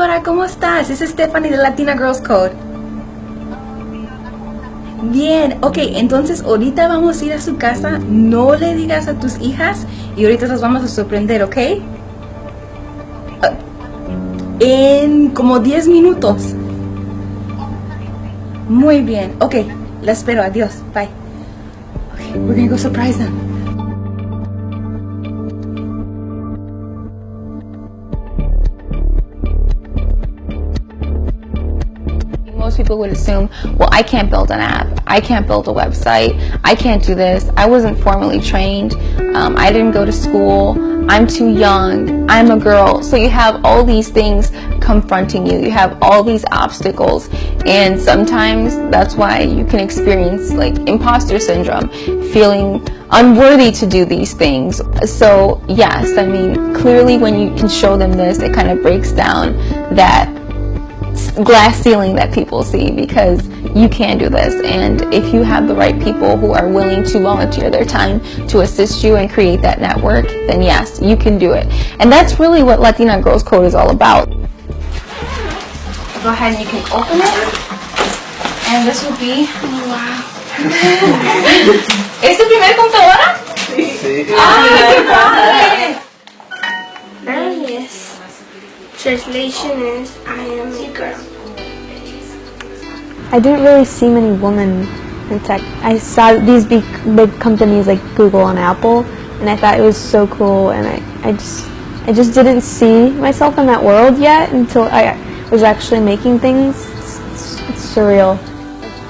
Cora, ¿cómo estás? Es Stephanie de Latina Girls Code. Bien, ok, entonces ahorita vamos a ir a su casa, no le digas a tus hijas y ahorita las vamos a sorprender, ¿ok? En como 10 minutos. Muy bien, ok, la espero, adiós, bye. Okay, we're gonna go surprise them. Most people would assume, well, I can't build an app, I can't build a website, I can't do this, I wasn't formally trained, I didn't go to school, I'm too young, I'm a girl. So you have all these things confronting you, you have all these obstacles, and sometimes that's why you can experience like imposter syndrome, feeling unworthy to do these things. So yes, I mean, clearly when you can show them this, it kind of breaks down that glass ceiling that people see, because you can do this, and if you have the right people who are willing to volunteer their time to assist you and create that network, then yes, you can do it. And that's really what Latina Girls Code is all about. Go ahead and you can open it, and this will be, oh wow. ¿Es tu primer computadora? Sí. ¡Ah, qué padre! Yes. Translation is, I am a girl. I didn't really see many women in tech. I saw these big companies like Google and Apple, and I thought it was so cool, and I just didn't see myself in that world yet until I was actually making things. It's surreal.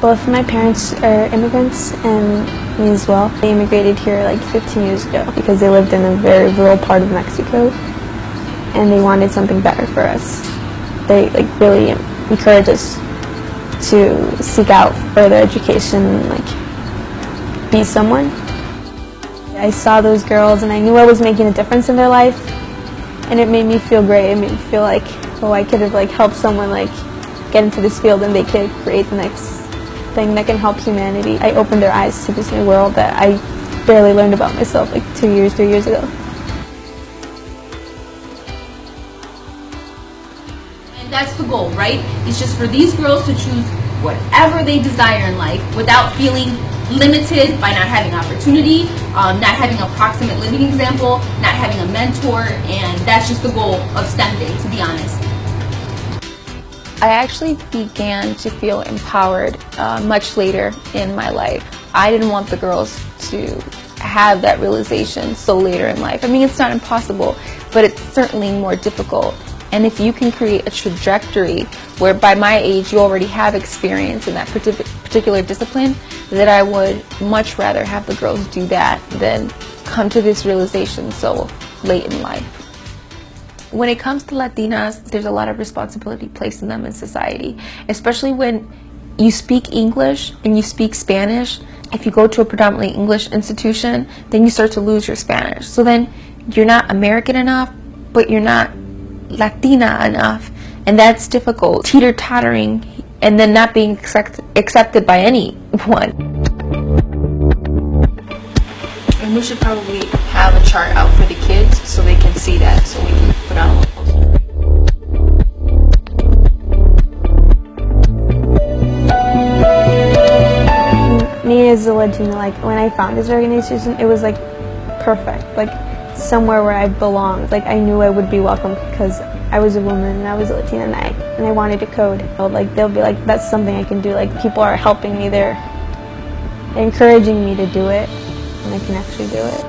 Both my parents are immigrants, and me as well. They immigrated here like 15 years ago because they lived in a very rural part of Mexico, and they wanted something better for us. They like really encouraged us to seek out further education and like be someone. I saw those girls and I knew I was making a difference in their life, and it made me feel great. It made me feel like, oh, I could have like helped someone like get into this field and they could create the next thing that can help humanity. I opened their eyes to this new world that I barely learned about myself like 3 years ago. That's the goal, right? It's just for these girls to choose whatever they desire in life without feeling limited by not having opportunity, not having a proximate living example, not having a mentor, and that's just the goal of STEM Day, to be honest. I actually began to feel empowered much later in my life. I didn't want the girls to have that realization so later in life. I mean, it's not impossible, but it's certainly more difficult. And if you can create a trajectory where by my age you already have experience in that particular discipline, then I would much rather have the girls do that than come to this realization so late in life. When it comes to Latinas, there's a lot of responsibility placed on them in society, especially when you speak English and you speak Spanish. If you go to a predominantly English institution, then you start to lose your Spanish. So then you're not American enough, but you're not Latina enough, and that's difficult, teeter-tottering, and then not being accepted by anyone. And we should probably have a chart out for the kids so they can see that, so we can put on a little poster. Me as a Latina, like when I found this organization, it was like perfect, like somewhere where I belonged. Like I knew I would be welcome because I was a woman and I was a Latina, and I wanted to code. Like they'll be like, that's something I can do. Like people are helping me, they're encouraging me to do it, and I can actually do it.